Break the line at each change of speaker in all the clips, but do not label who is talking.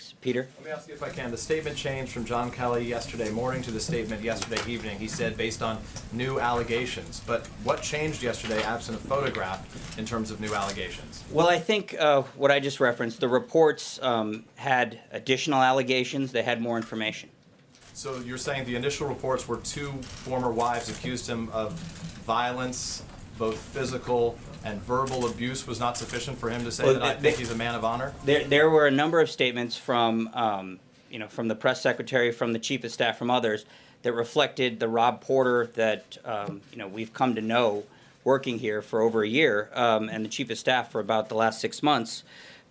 Thanks. Peter?
Let me ask you if I can. The statement changed from John Kelly yesterday morning to the statement yesterday evening. He said based on new allegations. But what changed yesterday, absent a photograph, in terms of new allegations?
Well, I think what I just referenced, the reports had additional allegations. They had more information.
So you're saying the initial reports were two former wives accused him of violence, both physical and verbal abuse, was not sufficient for him to say that I think he's a man of honor?
There were a number of statements from, from the press secretary, from the chief of staff, from others that reflected the Rob Porter that, we've come to know working here for over a year, and the chief of staff for about the last 6 months.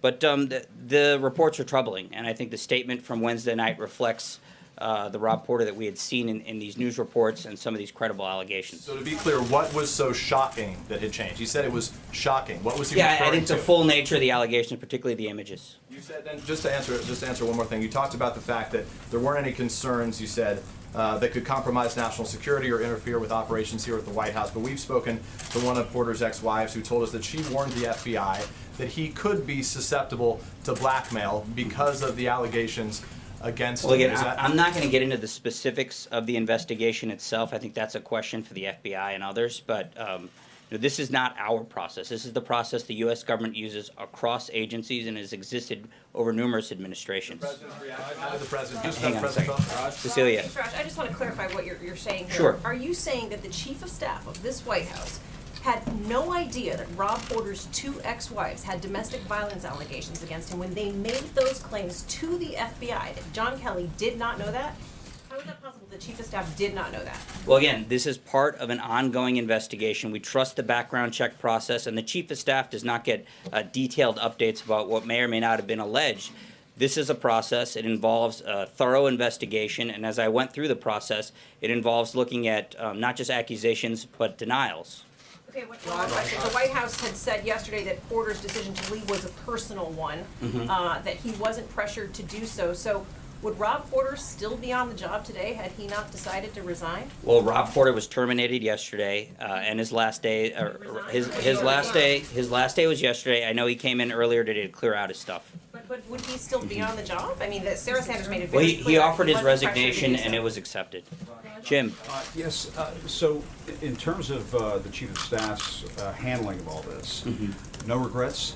But the reports are troubling, and I think the statement from Wednesday night reflects the Rob Porter that we had seen in these news reports and some of these credible allegations.
So to be clear, what was so shocking that had changed? He said it was shocking. What was he referring to?
Yeah, I think the full nature of the allegations, particularly the images.
You said, then, just to answer one more thing, you talked about the fact that there weren't any concerns, you said, that could compromise national security or interfere with operations here at the White House. But we've spoken to one of Porter's ex-wives who told us that she warned the FBI that he could be susceptible to blackmail because of the allegations against him.
Well, again, I'm not going to get into the specifics of the investigation itself. I think that's a question for the FBI and others. But this is not our process. This is the process the U.S. government uses across agencies and has existed over numerous administrations.
The president's reaction. How did the president? Just
Hang on a second.
Raj?
Cecilia.
Raj, I just want to clarify what you're saying here.
Sure.
Are you saying that the chief of staff of this White House had no idea that Rob Porter's two ex-wives had domestic violence allegations against him when they made those claims to the FBI, that John Kelly did not know that? How is that possible the chief of staff did not know that?
Well, again, this is part of an ongoing investigation. We trust the background check process, and the chief of staff does not get detailed updates about what may or may not have been alleged. This is a process. It involves a thorough investigation, and as I went through the process, it involves looking at not just accusations, but denials.
Okay, the White House had said yesterday that Porter's decision to leave was a personal one, that he wasn't pressured to do so. So would Rob Porter still be on the job today had he not decided to resign?
Well, Rob Porter was terminated yesterday, and his last day, his last day was yesterday. I know he came in earlier today to clear out his stuff.
But would he still be on the job? I mean, Sarah Sanders made it
Well,
very clear.
he offered his
wasn't pressured to
resignation,
do so.
and it was accepted. Jim.
Yes, so in terms of the Chief of Staff's handling of all this, no regrets?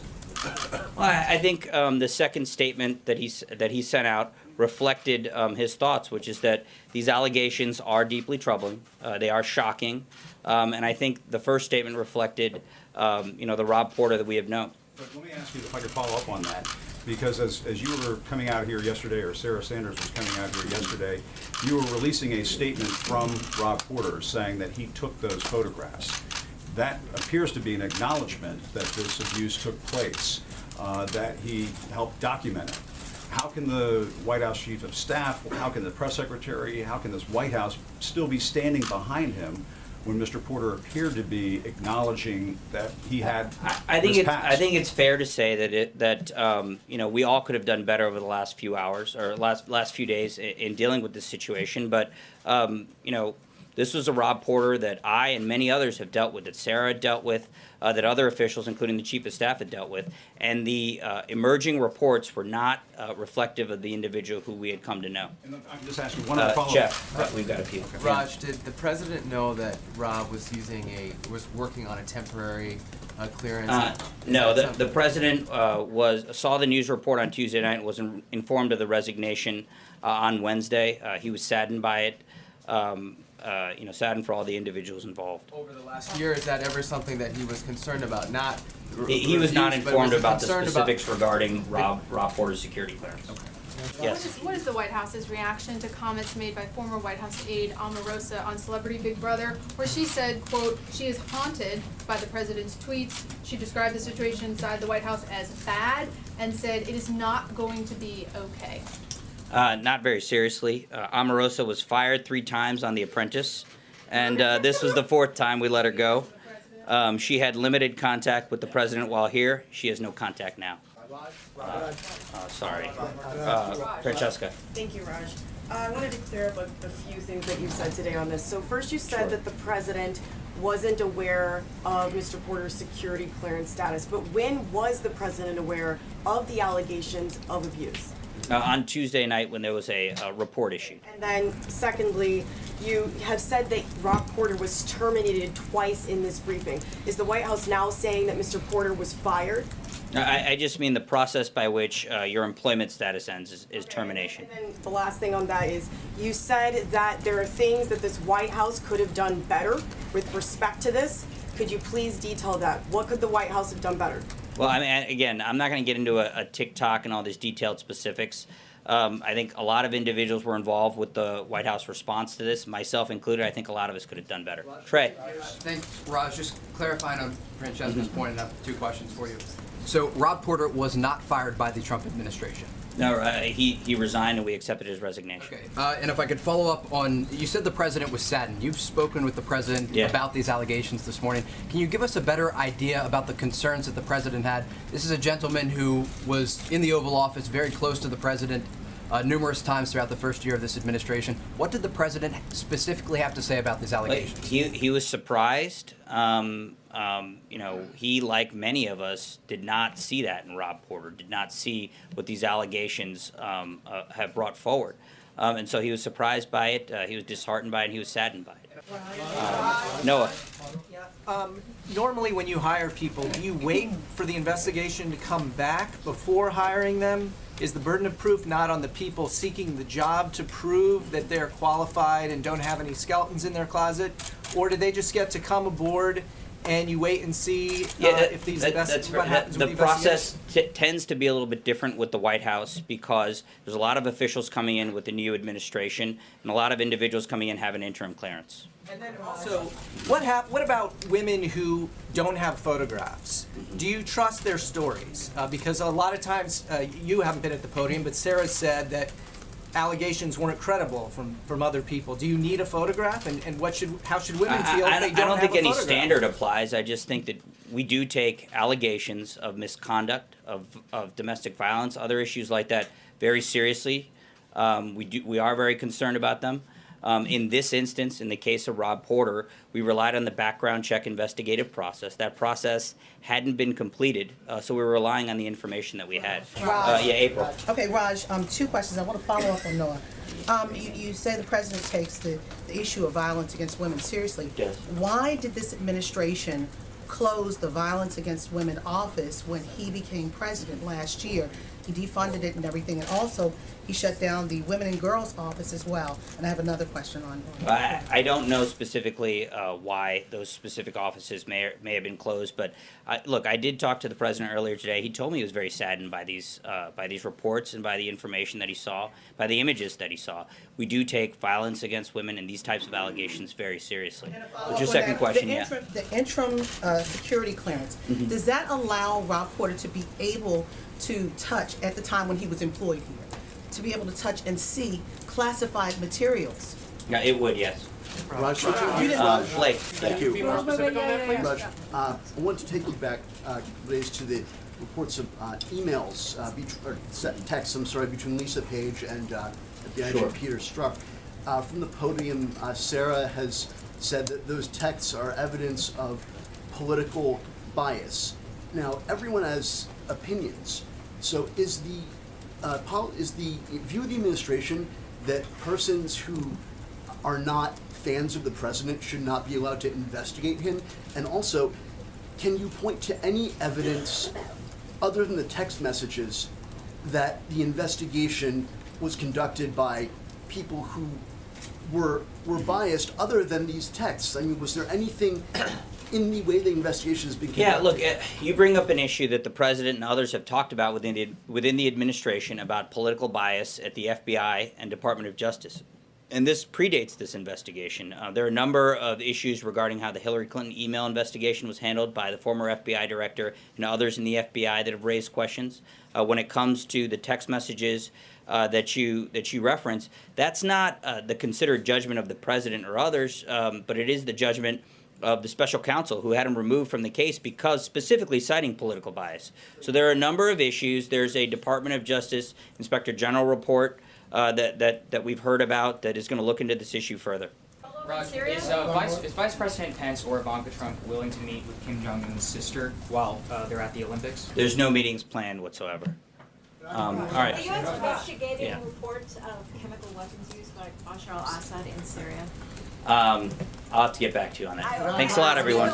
Well, I think the second statement that he sent out reflected his thoughts, which is that these allegations are deeply troubling. They are shocking, and I think the first statement reflected, the Rob Porter that we have known.
But let me ask you if I could follow up on that, because as you were coming out here yesterday, or Sarah Sanders was coming out here yesterday, you were releasing a statement from Rob Porter saying that he took those photographs. That appears to be an acknowledgement that this abuse took place, that he helped document it. How can the White House Chief of Staff, how can the press secretary, how can this White House still be standing behind him when Mr. Porter appeared to be acknowledging that he had
I think
this
it's fair to say that we all could have done better over the last few hours or last few days in dealing with this situation. But this was a Rob Porter that I and many others have dealt with, that Sarah had dealt with, that other officials, including the Chief of Staff, had dealt with. And the emerging reports were not reflective of the individual who we had come to know.
And I'm just asking one other follow-up.
Jeff, we've got a few.
Raj, did the president know that Rob was working on a temporary clearance?
No, the president saw the news report on Tuesday night and was informed of the resignation on Wednesday. He was saddened by it. Saddened for all the individuals involved.
Over the last year, is that ever something that he was concerned about?
He was not informed about the
concerned
specifics regarding Rob Porter's security clearance.
Okay.
Yes.
What is the White House's reaction to comments made by former White House aide Omarosa on Celebrity Big Brother, where she said, quote, she is haunted by the president's tweets. She described the situation inside the White House as bad and said it is not going to be okay.
Not very seriously. Omarosa was fired 3 times on The Apprentice, and this was the 4th time we let her go. She had limited contact with the president while here. She has no contact now. Sorry. Francesca.
Thank you, Raj. I wanted to clear up a few things that you said today on this. So first you said that the president wasn't aware of Mr. Porter's security clearance status, but when was the president aware of the allegations of abuse?
On Tuesday night when there was a report issued.
And then secondly, you have said that Rob Porter was terminated twice in this briefing. Is the White House now saying that Mr. Porter was fired?
I just mean the process by which your employment status ends is termination.
And then the last thing on that is, you said that there are things that this White House could have done better with respect to this. Could you please detail that? What could the White House have done better?
Well, I mean, again, I'm not going to get into a TikTok and all these detailed specifics. I think a lot of individuals were involved with the White House response to this, myself included. I think a lot of us could have done better. Trey.
Thanks, Raj. Just clarifying on Francesca's point, and I have 2 questions for you. So Rob Porter was not fired by the Trump administration.
No, he resigned and we accepted his resignation.
Okay. And if I could follow up on, you said the president was saddened. You've spoken with the president about these allegations this morning. Can you give us a better idea about the concerns that the president had? This is a gentleman who was in the Oval Office, very close to the president, numerous times throughout the first year of this administration. What did the president specifically have to say about these allegations?
He was surprised. You know, he, like many of us, did not see that in Rob Porter, did not see what these allegations have brought forward. And so he was surprised by it, he was disheartened by it, and he was saddened by it. Noah.
Normally when you hire people, do you wait for the investigation to come back before hiring them? Is the burden of proof not on the people seeking the job to prove that they're qualified and don't have any skeletons in their closet? Or do they just get to come aboard and you wait and see if these what happens with the
process tends to be a little bit different with the White House because there's a lot of officials coming in with the new administration and a lot of individuals coming in having interim clearance.
And then also, what about women who don't have photographs? Do you trust their stories? Because a lot of times, you haven't been at the podium, but Sarah said that allegations weren't credible from other people. Do you need a photograph? And how should women feel if they don't have a photograph?
I don't think any standard applies. I just think that we do take allegations of misconduct, of domestic violence, other issues like that very seriously. We are very concerned about them. In this instance, in the case of Rob Porter, we relied on the background check investigative process. That process hadn't been completed, so we were relying on the information that we had. April.
Okay, Raj, 2 questions. I want to follow up on Noah. You say the president takes the issue of violence against women seriously.
Yes.
Why did this administration close the Violence Against Women office when he became president last year? He defunded it and everything, and also he shut down the Women and Girls office as well. And I have another question on.
I don't know specifically why those specific offices may have been closed, but look, I did talk to the president earlier today. He told me he was very saddened by these reports and by the information that he saw, by the images that he saw. We do take violence against women and these types of allegations very seriously. What's your second question?
The interim security clearance, does that allow Rob Porter to be able to touch, at the time when he was employed here, to be able to touch and see classified materials?
Yeah, it would, yes.
Raj,
Blake.
thank you. Raj, I want to take you back, raised to the reports of emails, texts, between Lisa Page and Peter Strzok. From the podium, Sarah has said that those texts are evidence of political bias. Now, everyone has opinions. So is the view of the administration that persons who are not fans of the president should not be allowed to investigate him? And also, can you point to any evidence other than the text messages that the investigation was conducted by people who were biased other than these texts? I mean, was there anything in the way the investigation has been conducted?
Yeah, look, you bring up an issue that the president and others have talked about within the administration about political bias at the FBI and Department of Justice. And this predates this investigation. There are a number of issues regarding how the Hillary Clinton email investigation was handled by the former FBI director and others in the FBI that have raised questions. When it comes to the text messages that you reference, that's not the considered judgment of the president or others, but it is the judgment of the special counsel who had him removed from the case because specifically citing political bias. So there are a number of issues. There's a Department of Justice Inspector General report that we've heard about that is going to look into this issue further.
Raj, is Vice President Pence or Ivanka Trump willing to meet with Kim Jong-un's sister while they're at the Olympics?
There's no meetings planned whatsoever. All right.
Are you investigating
Yeah.
reports of chemical weapons used by Bashar al-Assad in Syria?
I'll have to get back to you on that. Thanks a lot, everyone.